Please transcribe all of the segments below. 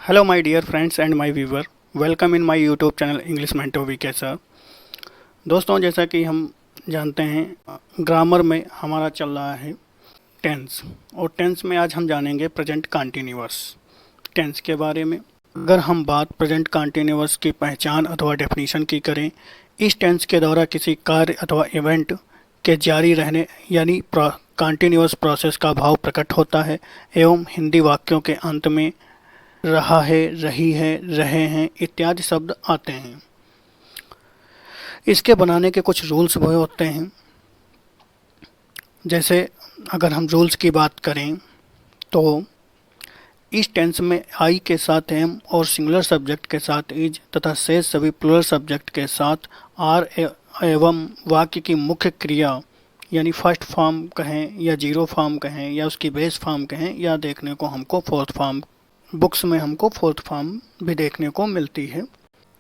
Hello, my dear friends and my viewer. Welcome in my YouTube channel English Mentor VK sir. दोस्तों, जैसा कि हम जानते हैं ग्रामर में हमारा चल रहा है टेंस, और टेंस में आज हम जानेंगे प्रेजेंट कंटिन्यूअस टेंस के बारे में। अगर हम बात प्रेजेंट कंटिन्यूअस की पहचान अथवा डेफिनेशन की करें, इस टेंस के द्वारा किसी कार्य अथवा इवेंट के जारी रहने यानी कंटिन्यूअस प्रोसेस का भाव प्रकट होता है एवं हिंदी वाक्यों के अंत में रहा है, रही है, रहे हैं इत्यादि शब्द आते हैं। इसके बनाने के कुछ रूल्स भी होते हैं। जैसे अगर हम रूल्स की बात करें तो इस टेंस में आई के साथ एम और सिंगुलर सब्जेक्ट के साथ इज तथा शेष सभी प्लूरल सब्जेक्ट के साथ आर एवं वाक्य की मुख्य क्रिया यानी फर्स्ट फॉर्म कहें या जीरो फॉर्म कहें या उसकी बेस फॉर्म कहें या देखने को हमको फोर्थ फॉर्म, बुक्स में हमको फोर्थ फॉर्म भी देखने को मिलती है,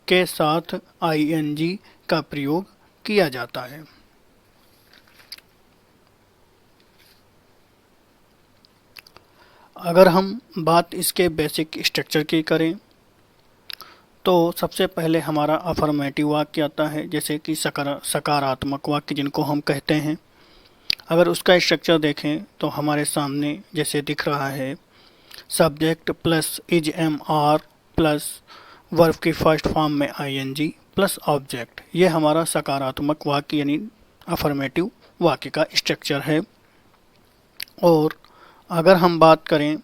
के साथ आईएनजी का प्रयोग किया जाता है। अगर हम बात इसके बेसिक स्ट्रक्चर की करें तो सबसे पहले हमारा अफर्मेटिव वाक्य आता है, जैसे कि सकारात्मक वाक्य जिनको हम कहते हैं। अगर उसका स्ट्रक्चर देखें तो हमारे सामने जैसे दिख रहा है, subject plus is am are plus verb की फर्स्ट फॉर्म में आईएनजी प्लस ऑब्जेक्ट, ये हमारा सकारात्मक वाक्य यानी अफर्मेटिव वाक्य का स्ट्रक्चर है। और अगर हम बात करें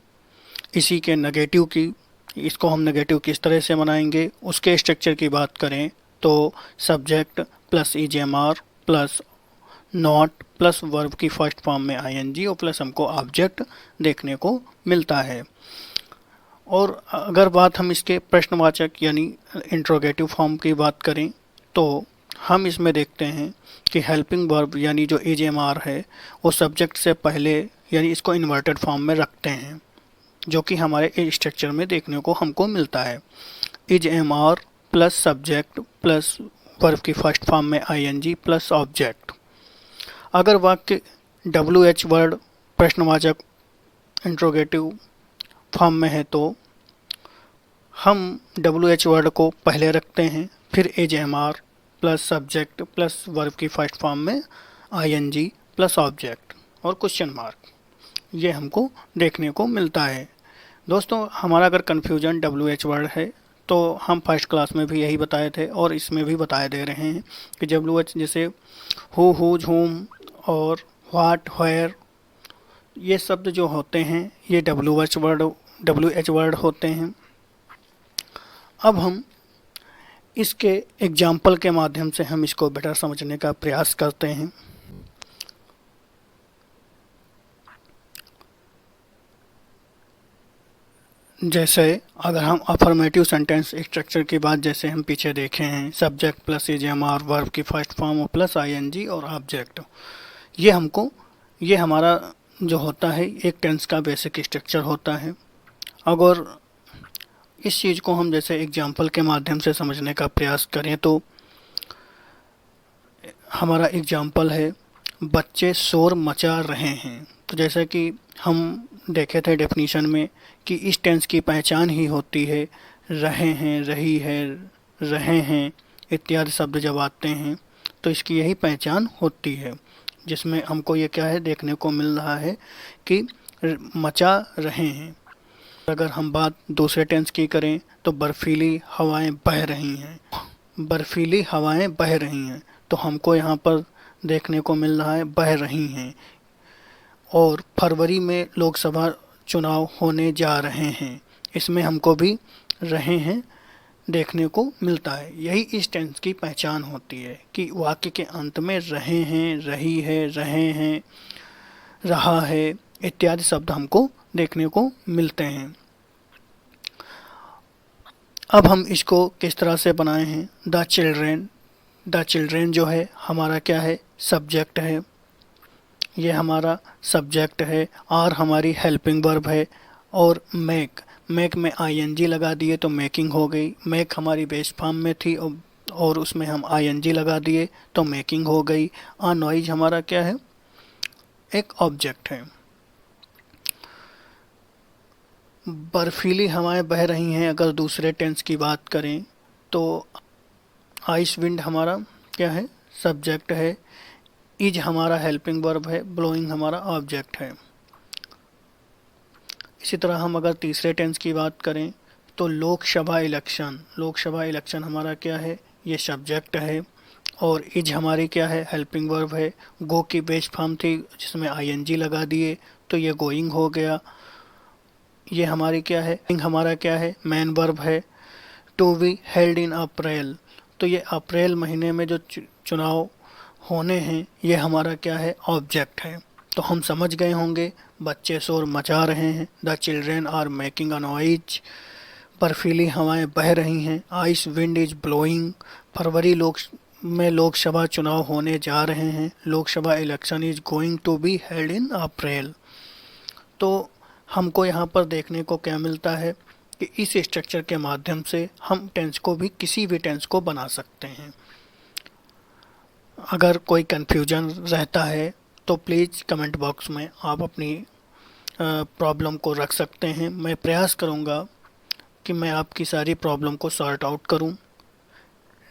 इसी के नेगेटिव की, इसको हम नेगेटिव किस तरह से बनाएंगे, उसके स्ट्रक्चर की बात करें तो subject plus is am are plus not plus verb की फर्स्ट फॉर्म में आईएनजी और प्लस हमको ऑब्जेक्ट देखने को मिलता है। और अगर बात हम इसके प्रश्नवाचक यानी इंट्रोगेटिव फॉर्म की बात करें तो हम इसमें देखते हैं कि हेल्पिंग वर्ब यानी जो इज एम आर है वो सब्जेक्ट से पहले यानी इसको इन्वर्टेड फॉर्म में रखते हैं, जो कि हमारे स्ट्रक्चर में देखने को हमको मिलता है। Is am are plus subject plus verb की फर्स्ट फॉर्म में आईएनजी प्लस ऑब्जेक्ट। अगर वाक्य डब्ल्यू एच वर्ड प्रश्नवाचक इंट्रोगेटिव फॉर्म में है तो हम डब्ल्यू एच वर्ड को पहले रखते हैं, फिर is am are plus subject plus verb की फर्स्ट फॉर्म में आईएनजी प्लस ऑब्जेक्ट और क्वेश्चन मार्क, ये हमको देखने को मिलता है। दोस्तों, हमारा अगर कन्फ्यूजन डब्ल्यू एच वर्ड है तो हम फर्स्ट क्लास में भी यही बताए थे और इसमें भी बताए दे रहे हैं कि डब्ल्यू एच जैसे हु, हुज, हुम और व्हाट, वेयर, ये शब्द जो होते हैं ये डब्ल्यू एच वर्ड होते हैं। अब हम इसके एग्जाम्पल के माध्यम से हम इसको बेटर समझने का प्रयास करते हैं। जैसे अगर हम अफर्मेटिव सेंटेंस स्ट्रक्चर की बात जैसे हम पीछे देखे हैं, subject plus is am are verb की फर्स्ट फॉर्म प्लस आईएनजी और ऑब्जेक्ट, ये हमारा जो होता है एक टेंस का बेसिक स्ट्रक्चर होता है। अगर इस चीज़ को हम जैसे एग्जाम्पल के माध्यम से समझने का प्रयास करें तो हमारा एग्जाम्पल है, बच्चे शोर मचा रहे हैं। तो जैसा कि हम देखे थे डेफिनीशन में कि इस टेंस की पहचान ही होती है रहे हैं, रही है, रहे हैं इत्यादि शब्द जब आते हैं तो इसकी यही पहचान होती है, जिसमें हमको ये क्या है देखने को मिल रहा है कि मचा रहे हैं। अगर हम बात दूसरे टेंस की करें तो बर्फीली हवाएं बह रही हैं, बर्फीली हवाएं बह रही हैं, तो हमको यहाँ पर देखने को मिल रहा है बह रही हैं। और फरवरी में लोकसभा चुनाव होने जा रहे हैं, इसमें हमको भी रहे हैं देखने को मिलता है। यही इस टेंस की पहचान होती है कि वाक्य के अंत में रहे हैं, रही है, रहे हैं, रहा है इत्यादि शब्द हमको देखने को मिलते हैं। अब हम इसको किस तरह से बनाए हैं, द चिल्ड्रेन जो है हमारा क्या है, सब्जेक्ट है, ये हमारा सब्जेक्ट है, आर हमारी हेल्पिंग वर्ब है और मेक में आईएनजी लगा दिए तो मेकिंग हो गई। मेक हमारी बेस फॉर्म में थी और उसमें हम आईएनजी लगा दिए तो मेकिंग हो गई। नॉइज हमारा क्या है, एक ऑब्जेक्ट है। बर्फीली हवाएं बह रही हैं अगर दूसरे टेंस की बात करें तो आइस विंड हमारा क्या है, सब्जेक्ट है। इज हमारा हेल्पिंग वर्ब है, ब्लोइंग हमारा ऑब्जेक्ट है। इसी तरह हम अगर तीसरे टेंस की बात करें तो लोकसभा इलेक्शन, लोकसभा इलेक्शन हमारा क्या है, ये सब्जेक्ट है। और इज हमारी क्या है, हेल्पिंग वर्ब है। गो की बेस फॉर्म थी जिसमें आईएनजी लगा दिए तो ये गोइंग हो गया। ये हमारी क्या है, हमारा क्या है, मेन वर्ब है। To be held in April, तो ये अप्रैल महीने में जो चुनाव होने हैं ये हमारा क्या है, ऑब्जेक्ट है। तो हम समझ गए होंगे, बच्चे शोर मचा रहे हैं, the children are making a noise, बर्फीली हवाएं बह रही हैं, आइस विंड इज ब्लोइंग, फरवरी में लोकसभा चुनाव होने जा रहे हैं, Lok Sabha election is going to be held in April. तो हमको यहाँ पर देखने को क्या मिलता है कि इस स्ट्रक्चर के माध्यम से हम टेंस को भी, किसी भी टेंस को बना सकते हैं। अगर कोई कन्फ्यूजन रहता है तो प्लीज़ कमेंट बॉक्स में आप अपनी प्रॉब्लम को रख सकते हैं। मैं प्रयास करूँगा कि मैं आपकी सारी प्रॉब्लम को सॉर्ट आउट करूँ।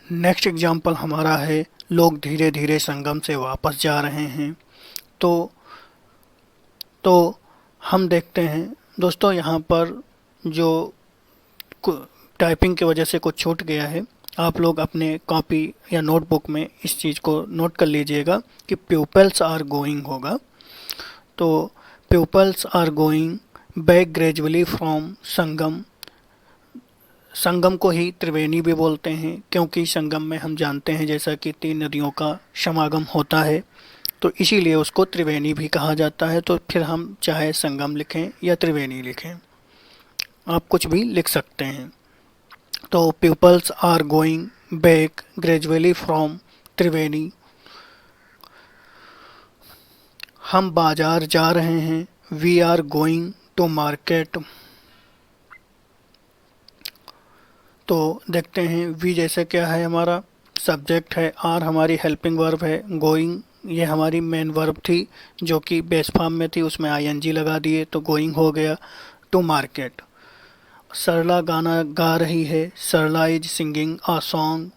नेक्स्ट एग्जाम्पल हमारा है, लोग धीरे धीरे संगम से वापस जा रहे हैं। तो हम देखते हैं दोस्तों, यहाँ पर जो टाइपिंग की वजह से कुछ छूट गया है, आप लोग अपने कॉपी या नोटबुक में इस चीज़ को नोट कर लीजिएगा कि प्यूपल्स आर गोइंग होगा। तो peoples are going back gradually from Sangam, Sangam को ही त्रिवेणी भी बोलते हैं क्योंकि संगम में हम जानते हैं जैसा कि 3 नदियों का समागम होता है, तो इसीलिए उसको त्रिवेणी भी कहा जाता है। तो फिर हम चाहे संगम लिखें या त्रिवेणी लिखें, आप कुछ भी लिख सकते हैं। तो peoples are going back gradually from Triveni, हम बाजार जा रहे हैं, we are going to market. तो देखते हैं, वी जैसे क्या है, हमारा सब्जेक्ट है, आर हमारी हेल्पिंग वर्ब है, गोइंग ये हमारी मेन वर्ब थी जो कि बेस फॉर्म में थी, उसमें आईएनजी लगा दिए तो गोइंग हो गया। टू मार्केट, सरला गाना गा रही है, Sarla is singing a song.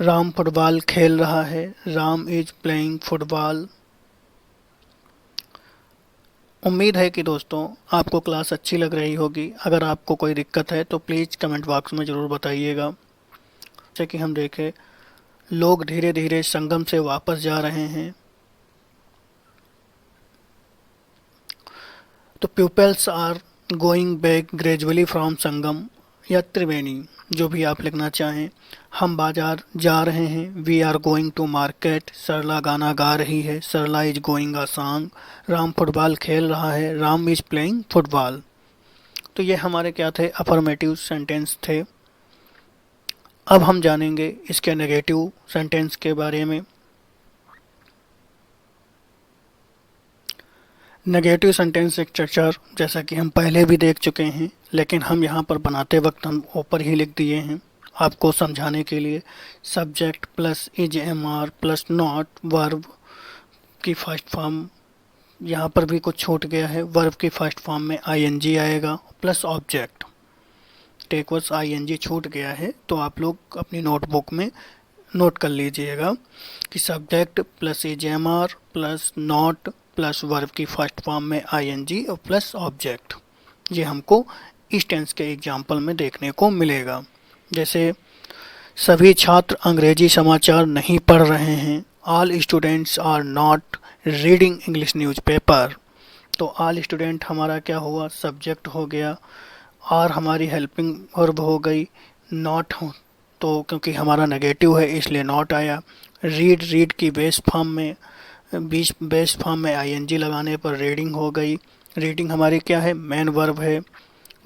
Ram football खेल रहा है, राम इज प्लेइंग फुटबॉल। उम्मीद है कि दोस्तों आपको क्लास अच्छी लग रही होगी। अगर आपको कोई दिक्कत है तो प्लीज़ कमेंट बॉक्स में ज़रूर बताइएगा। जैसे कि हम देखें, लोग धीरे धीरे संगम से वापस जा रहे हैं, तो peoples are going back gradually from Sangam या त्रिवेणी, जो भी आप लिखना चाहें। हम बाजार जा रहे हैं, we are going to market, Sarla गाना गा रही है, Sarla is going a song. Ram football खेल रहा है, राम इज प्लेइंग फुटबॉल। तो ये हमारे क्या थे, अफर्मेटिव सेंटेंस थे। अब हम जानेंगे इसके नेगेटिव सेंटेंस के बारे में। नेगेटिव सेंटेंस स्ट्रक्चर जैसा कि हम पहले भी देख चुके हैं, लेकिन हम यहाँ पर बनाते वक्त हम ऊपर ही लिख दिए हैं आपको समझाने के लिए। Subject plus is am are plus not, verb की फर्स्ट फॉर्म, यहाँ पर भी कुछ छूट गया है, वर्ब की फर्स्ट फॉर्म में आईएनजी आएगा प्लस ऑब्जेक्ट। टेक वर्स आईएनजी छूट गया है तो आप लोग अपनी नोटबुक में नोट कर लीजिएगा कि subject plus is am are plus not plus verb की फर्स्ट फॉर्म में आईएनजी और प्लस ऑब्जेक्ट। ये हमको इस टेंस के एग्जाम्पल में देखने को मिलेगा। जैसे सभी छात्र अंग्रेजी समाचार नहीं पढ़ रहे हैं, all students are not reading English newspaper. तो ऑल स्टूडेंट हमारा क्या हुआ, सब्जेक्ट हो गया, आर हमारी हेल्पिंग वर्ब हो गई, नॉट हो तो क्योंकि हमारा नेगेटिव है इसलिए नॉट आया। रीड की बेस फॉर्म में आईएनजी लगाने पर रीडिंग हो गई। रीडिंग हमारी क्या है, मेन वर्ब है।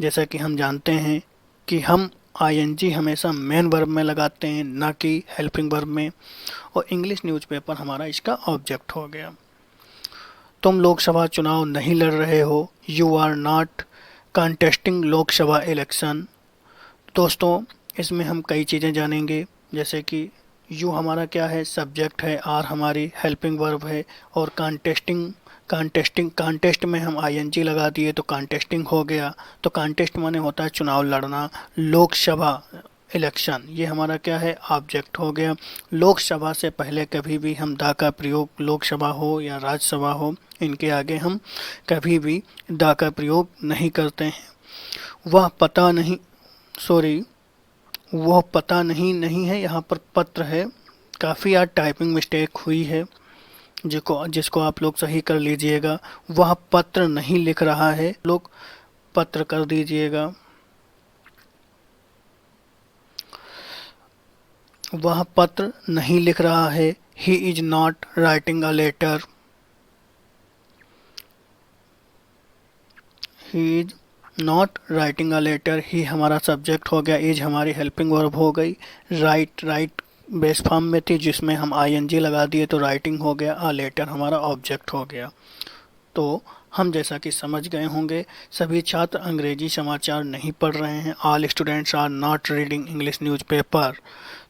जैसा कि हम जानते हैं कि हम आईएनजी हमेशा मेन वर्ब में लगाते हैं, ना कि हेल्पिंग वर्ब में। और इंग्लिश न्यूज़पेपर हमारा इसका ऑब्जेक्ट हो गया। तुम लोकसभा चुनाव नहीं लड़ रहे हो, you are not contesting Lok Sabha election. दोस्तों इसमें हम कई चीज़ें जानेंगे, जैसे कि यू हमारा क्या है, सब्जेक्ट है, आर हमारी हेल्पिंग वर्ब है, और कॉन्टेस्टिंग, कॉन्टेस्ट में हम आईएनजी लगा दिए तो कॉन्टेस्टिंग हो गया। तो कॉन्टेस्ट माने होता है चुनाव लड़ना, लोकसभा इलेक्शन, ये हमारा क्या है, ऑब्जेक्ट हो गया। लोकसभा से पहले कभी भी हम दा का प्रयोग, लोकसभा हो या राज्यसभा हो, इनके आगे हम कभी भी दा का प्रयोग नहीं करते हैं। वह पता नहीं, सॉरी, वह पता नहीं नहीं है, यहाँ पर पत्र है। काफ़ी आज टाइपिंग मिस्टेक हुई है, जिसको जिसको आप लोग सही कर लीजिएगा। वह पत्र नहीं लिख रहा है, लोग पत्र कर दीजिएगा। वह पत्र नहीं लिख रहा है, he is not writing a letter, he is not writing a letter. ही हमारा सब्जेक्ट हो गया, इज हमारी हेल्पिंग वर्ब हो गई। राइट, राइट बेस फॉर्म में थी जिसमें हम आईएनजी लगा दिए तो राइटिंग हो गया। अ लेटर हमारा ऑब्जेक्ट हो गया। तो हम जैसा कि समझ गए होंगे, सभी छात्र अंग्रेजी समाचार नहीं पढ़ रहे हैं। All students are not reading English newspaper.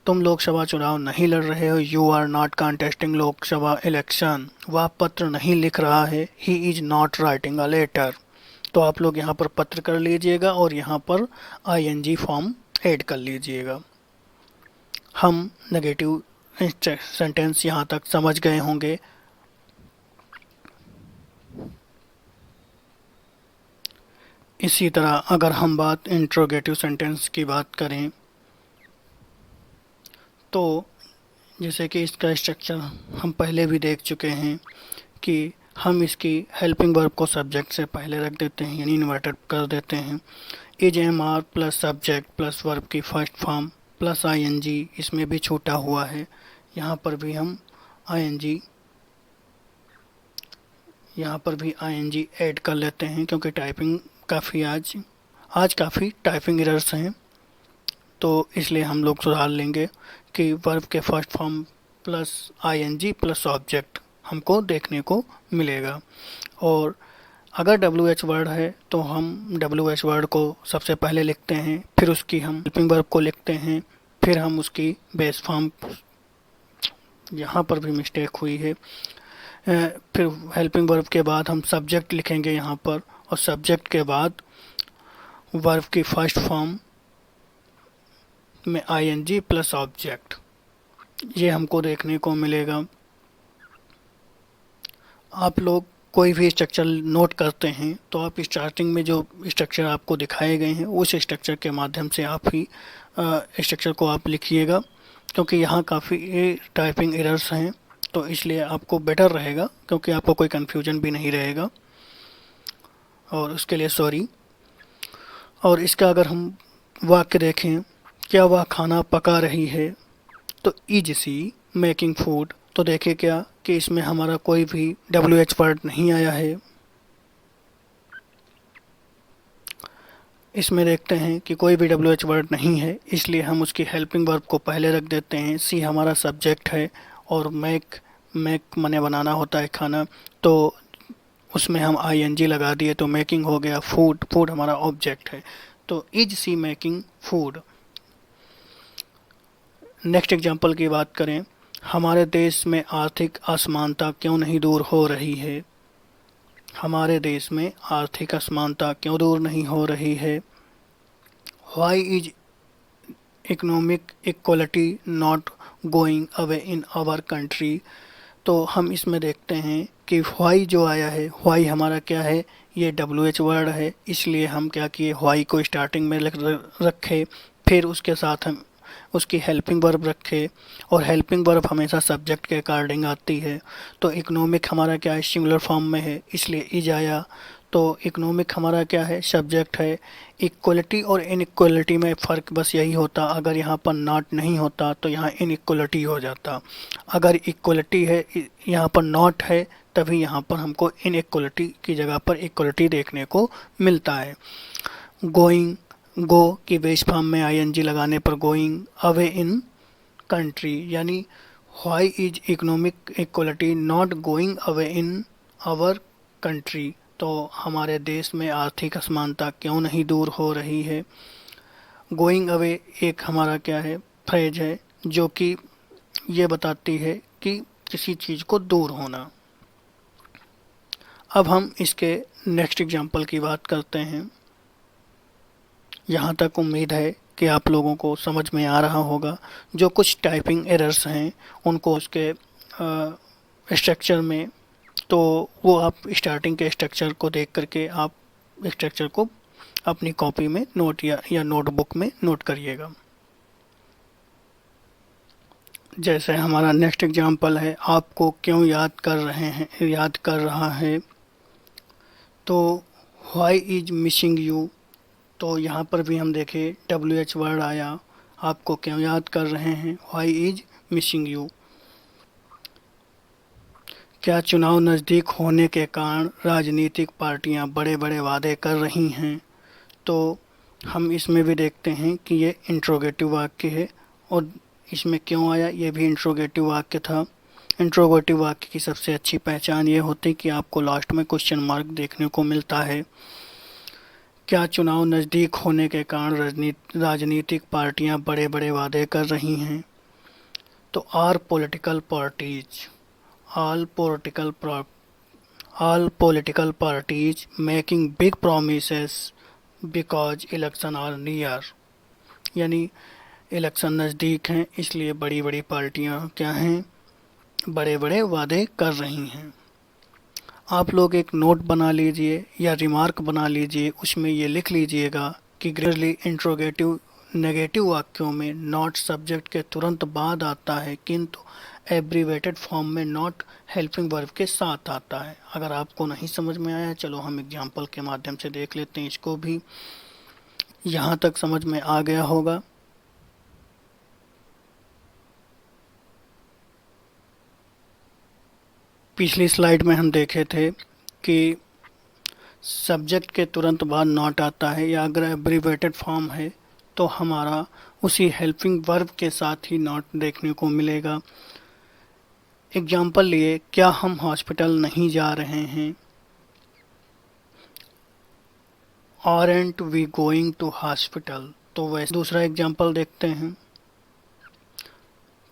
तुम लोकसभा चुनाव नहीं लड़ रहे हो, you are not contesting Lok Sabha election. वह पत्र नहीं लिख रहा है, he is not writing a letter. तो आप लोग यहाँ पर पत्र कर लीजिएगा और यहाँ पर आईएनजी फॉर्म ऐड कर लीजिएगा। हम नेगेटिव सेंटेंस यहाँ तक समझ गए होंगे। इसी तरह अगर हम बात इंट्रोगेटिव सेंटेंस की बात करें तो जैसे कि इसका स्ट्रक्चर हम पहले भी देख चुके हैं कि हम इसकी हेल्पिंग वर्ब को सब्जेक्ट से पहले रख देते हैं, यानी इन्वर्टेड कर देते हैं। Is am are plus subject plus verb की फर्स्ट फॉर्म प्लस आईएनजी, इसमें भी छूटा हुआ है। यहाँ पर भी हम आईएनजी, यहाँ पर भी आईएनजी ऐड कर लेते हैं क्योंकि टाइपिंग काफ़ी आज काफ़ी टाइपिंग एरर्स हैं, तो इसलिए हम लोग सुधार लेंगे कि वर्ब के first form plus ING plus object हमको देखने को मिलेगा। और अगर डब्ल्यू एच वर्ड है तो हम डब्ल्यू एच वर्ड को सबसे पहले लिखते हैं, फिर उसकी हम हेल्पिंग वर्ब को लिखते हैं, फिर हम उसकी बेस फॉर्म, यहाँ पर भी मिस्टेक हुई है, फिर हेल्पिंग वर्ब के बाद हम सब्जेक्ट लिखेंगे यहाँ पर, और सब्जेक्ट के बाद वर्ब की फर्स्ट फॉर्म में आईएनजी प्लस ऑब्जेक्ट, ये हमको देखने को मिलेगा। आप लोग कोई भी स्ट्रक्चर नोट करते हैं तो आप स्टार्टिंग में जो स्ट्रक्चर आपको दिखाए गए हैं उस स्ट्रक्चर के माध्यम से आप ही स्ट्रक्चर को आप लिखिएगा, क्योंकि यहाँ काफ़ी टाइपिंग एरर्स हैं, तो इसलिए आपको बेटर रहेगा, क्योंकि आपको कोई कन्फ्यूजन भी नहीं रहेगा, और उसके लिए सॉरी। और इसका अगर हम वाक्य देखें, क्या वह खाना पका रही है, तो इज सी मेकिंग फूड, तो देखें क्या कि इसमें हमारा कोई भी डब्ल्यू एच वर्ड नहीं आया है। इसमें देखते हैं कि कोई भी डब्ल्यू एच वर्ड नहीं है, इसलिए हम उसकी हेल्पिंग वर्ब को पहले रख देते हैं। सी हमारा सब्जेक्ट है और मेक, मेक मने बनाना होता है खाना, तो उसमें हम आईएनजी लगा दिए तो मेकिंग हो गया। फूड, फूड हमारा ऑब्जेक्ट है, तो is she making food. Next example की बात करें, हमारे देश में आर्थिक असमानता क्यों नहीं दूर हो रही है। हमारे देश में आर्थिक असमानता क्यों दूर नहीं हो रही है। Why is economic equality not going away in our country, तो हम इसमें देखते हैं कि वाई जो आया है, वाई हमारा क्या है, ये डब्ल्यू एच वर्ड है, इसलिए हम क्या किए, वाई को स्टार्टिंग में रखे, फिर उसके साथ हम उसकी हेल्पिंग वर्ब रखे, और हेल्पिंग वर्ब हमेशा सब्जेक्ट के अकॉर्डिंग आती है। तो इकोनॉमिक हमारा क्या है, सिंगुलर फॉर्म में है, इसलिए इज आया। तो इकोनॉमिक हमारा क्या है, सब्जेक्ट है। इक्वलिटी और इनइक्वलिटी में फ़र्क बस यही होता, अगर यहाँ पर नॉट नहीं होता तो यहाँ इनइक्वलिटी हो जाता। अगर इक्वलिटी है, यहाँ पर नॉट है, तभी यहाँ पर हमको इनइक्वलिटी की जगह पर इक्वलिटी देखने को मिलता है। गोइंग, गो की बेस फॉर्म में आईएनजी लगाने पर गोइंग अवे इन कंट्री, यानी why is economic equality not going away in our country, तो हमारे देश में आर्थिक असमानता क्यों नहीं दूर हो रही है। गोइंग अवे एक हमारा क्या है, फ्रेज है, जो कि ये बताती है कि किसी चीज़ को दूर होना। अब हम इसके नेक्स्ट एग्जांपल की बात करते हैं। यहाँ तक उम्मीद है कि आप लोगों को समझ में आ रहा होगा। जो कुछ टाइपिंग एरर्स हैं उनको उसके स्ट्रक्चर में, तो वो आप स्टार्टिंग के स्ट्रक्चर को देख करके आप स्ट्रक्चर को अपनी कॉपी में नोट या नोटबुक में नोट करिएगा। जैसे हमारा नेक्स्ट एग्जांपल है, आपको क्यों याद कर रहा है। तो व्हाई इज मिसिंग यू, तो यहाँ पर भी हम देखें WH वर्ड आया, आपको क्यों याद कर रहे हैं, व्हाई इज मिसिंग यू। क्या चुनाव नज़दीक होने के कारण राजनीतिक पार्टियां बड़े बड़े वादे कर रही हैं। तो हम इसमें भी देखते हैं कि ये इंट्रोगेटिव वाक्य है, और इसमें क्यों आया, ये भी इंट्रोगेटिव वाक्य था। इंट्रोगेटिव वाक्य की सबसे अच्छी पहचान ये होती कि आपको लास्ट में क्वेश्चन मार्क देखने को मिलता है। क्या चुनाव नज़दीक होने के कारण राजनीतिक पार्टियां बड़े बड़े वादे कर रही हैं। तो our political parties all political parties making big promises because election are near, यानी इलेक्शन नज़दीक हैं इसलिए बड़ी बड़ी पार्टियां क्या हैं, बड़े बड़े वादे कर रही हैं। आप लोग एक नोट बना लीजिए या रिमार्क बना लीजिए, उसमें ये लिख लीजिएगा कि ग्रेजुअली इंट्रोगेटिव नेगेटिव वाक्यों में नॉट सब्जेक्ट के तुरंत बाद आता है, किंतु एब्रीवेटेड फॉर्म में नॉट हेल्पिंग वर्ब के साथ आता है। अगर आपको नहीं समझ में आया, चलो हम एग्जांपल के माध्यम से देख लेते हैं इसको भी। यहाँ तक समझ में आ गया होगा। पिछली स्लाइड में हम देखे थे कि सब्जेक्ट के तुरंत बाद नॉट आता है, या अगर एब्रीवेटेड फॉर्म है तो हमारा उसी हेल्पिंग वर्ब के साथ ही नॉट देखने को मिलेगा। एग्जाम्पल लिए, क्या हम हॉस्पिटल नहीं जा रहे हैं। Aren't we going to hospital. तो वैसे दूसरा एग्जाम्पल देखते हैं,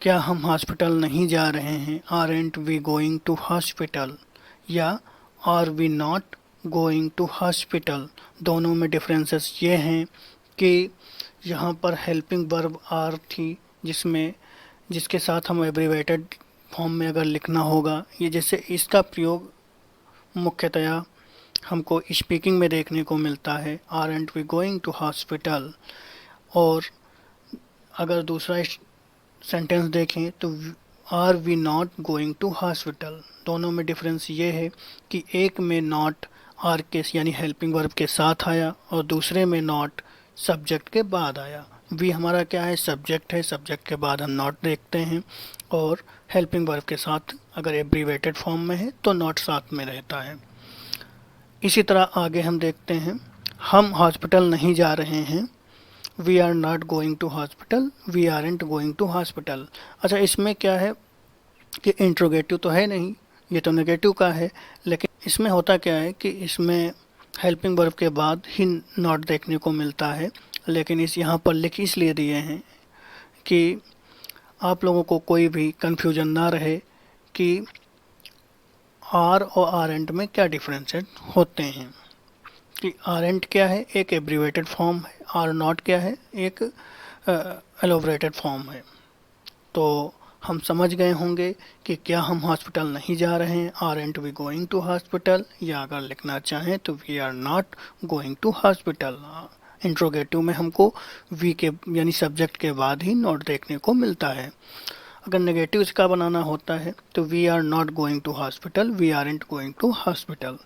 क्या हम हॉस्पिटल नहीं जा रहे हैं। Aren't we going to hospital, या are we not going to hospital. दोनों में डिफरेंसेस ये हैं कि यहाँ पर हेल्पिंग वर्ब आर थी, जिसके साथ हम एब्रीवेटेड फॉर्म में अगर लिखना होगा, ये जैसे इसका प्रयोग मुख्यतया हमको स्पीकिंग में देखने को मिलता है, aren't we going to hospital. और अगर दूसरा सेंटेंस देखें तो are we not going to hospital. दोनों में डिफरेंस ये है कि एक में नॉट आर के यानी हेल्पिंग वर्ब के साथ आया, और दूसरे में नॉट सब्जेक्ट के बाद आया। वी हमारा क्या है, सब्जेक्ट है, सब्जेक्ट के बाद हम नॉट देखते हैं, और हेल्पिंग वर्ब के साथ अगर एब्रीवेटेड फॉर्म में है तो नॉट साथ में रहता है। इसी तरह आगे हम देखते हैं, हम हॉस्पिटल नहीं जा रहे हैं। We are not going to hospital, we aren't going to hospital. अच्छा, इसमें क्या है कि इंट्रोगेटिव तो है नहीं, ये तो नेगेटिव का है, लेकिन इसमें होता क्या है कि इसमें हेल्पिंग वर्ब के बाद ही नॉट देखने को मिलता है। लेकिन इस यहाँ पर लिख इसलिए दिए हैं कि आप लोगों को कोई भी कन्फ्यूजन ना रहे कि आर और आरंट में क्या डिफरेंसेस होते हैं। कि आरंट क्या है, एक एब्रीवेटेड फॉर्म है, आर नॉट क्या है, एक एलोबरेटेड फॉर्म है। तो हम समझ गए होंगे कि क्या हम हॉस्पिटल नहीं जा रहे हैं, aren't we going to hospital, या अगर लिखना चाहें तो we are not going to hospital. Interrogative में हमको वी के यानी सब्जेक्ट के बाद ही नॉट देखने को मिलता है। अगर नेगेटिव इसका बनाना होता है तो we are not going to hospital, we aren't going to hospital.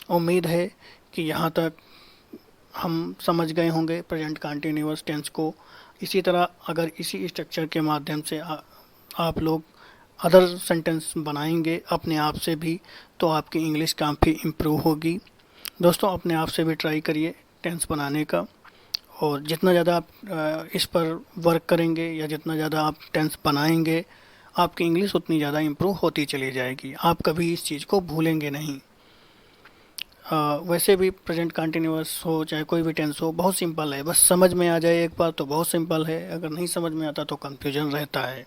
उम्मीद है कि यहाँ तक हम समझ गए होंगे प्रेजेंट कंटिन्यूअस टेंस को। इसी तरह अगर इसी स्ट्रक्चर के माध्यम से आप लोग अदर सेंटेंस बनाएंगे अपने आप से भी, तो आपकी इंग्लिश काफ़ी इम्प्रूव होगी। दोस्तों, अपने आप से भी ट्राई करिए टेंस बनाने का, और जितना ज़्यादा आप इस पर वर्क करेंगे या जितना ज़्यादा आप टेंस बनाएंगे, आपकी इंग्लिश उतनी ज़्यादा इम्प्रूव होती चली जाएगी। आप कभी इस चीज़ को भूलेंगे नहीं। वैसे भी प्रेजेंट कंटिन्यूअस हो चाहे कोई भी टेंस हो, बहुत सिंपल है, बस समझ में आ जाए एक बार तो बहुत सिंपल है। अगर नहीं समझ में आता तो कन्फ्यूजन रहता है,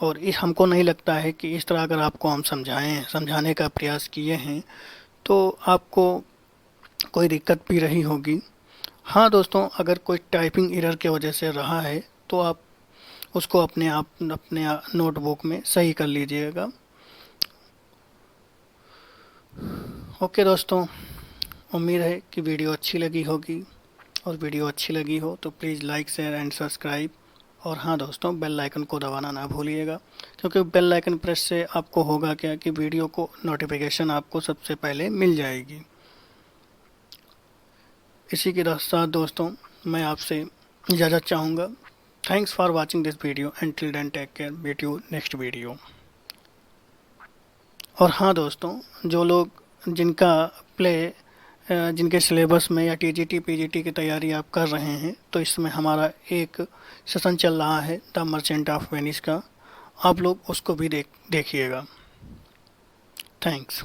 और हमको नहीं लगता है कि इस तरह अगर आपको हम समझाने का प्रयास किए हैं तो आपको कोई दिक्कत भी रही होगी। हाँ दोस्तों, अगर कोई टाइपिंग एरर की वजह से रहा है तो आप उसको अपने नोटबुक में सही कर लीजिएगा। ओके दोस्तों, उम्मीद है कि वीडियो अच्छी लगी होगी, और वीडियो अच्छी लगी हो तो please like share and subscribe. और हाँ दोस्तों, बेल आइकन को दबाना ना भूलिएगा, क्योंकि बेल आइकन प्रेस से आपको होगा क्या कि वीडियो को नोटिफिकेशन आपको सबसे पहले मिल जाएगी। इसी के साथ दोस्तों मैं आपसे इजाज़त चाहूँगा। Thanks for watching this video and till then take care, meet you next video. और हाँ दोस्तों, जो लोग जिनका प्ले जिनके सिलेबस में या टीजीटी पीजीटी की तैयारी आप कर रहे हैं, तो इसमें हमारा एक सेशन चल रहा है द मर्चेंट ऑफ वेनिस का, आप लोग उसको भी देखिएगा। थैंक्स।